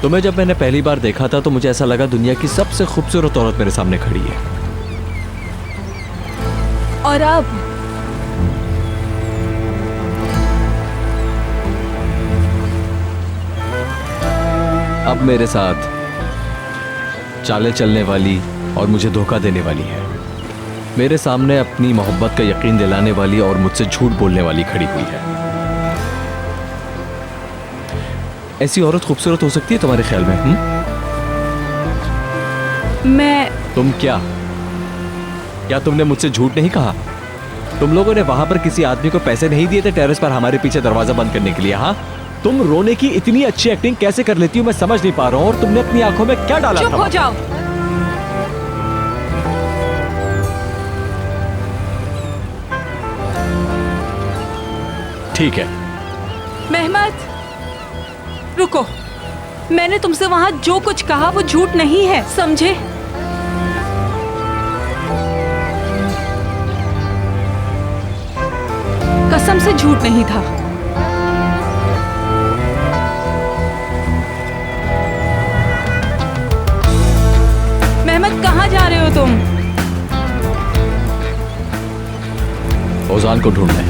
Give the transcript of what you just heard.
तुम्हें जब मैंने पहली बार देखा था तो मुझे ऐसा लगा दुनिया की सबसे खूबसूरत औरत मेरे सामने खड़ी है। और अब मेरे साथ चाले चलने वाली और मुझे धोखा देने वाली है। मेरे सामने अपनी मोहब्बत का यकीन दिलाने वाली और मुझसे झूठ बोलने वाली खड़ी हुई है। ऐसी औरत खूबसूरत हो सकती है तुम्हारे ख्याल में? तुम क्या तुमने मुझसे झूठ नहीं कहा? तुम लोगों ने वहां पर किसी आदमी को पैसे नहीं दिए थे टेरेस पर हमारे पीछे दरवाजा बंद करने के लिए? हाँ, तुम रोने की इतनी अच्छी एक्टिंग कैसे कर लेती हो मैं समझ नहीं पा रहा हूं। और तुमने अपनी आंखों में क्या डाला था? चुप हो जाओ। ठीक है। मेहमत, रुको। मैंने तुमसे वहां जो कुछ कहा वो झूठ नहीं है, समझे? कसम से झूठ नहीं था। मेहमत, कहाँ जा रहे हो तुम? ओजान को ढूंढने।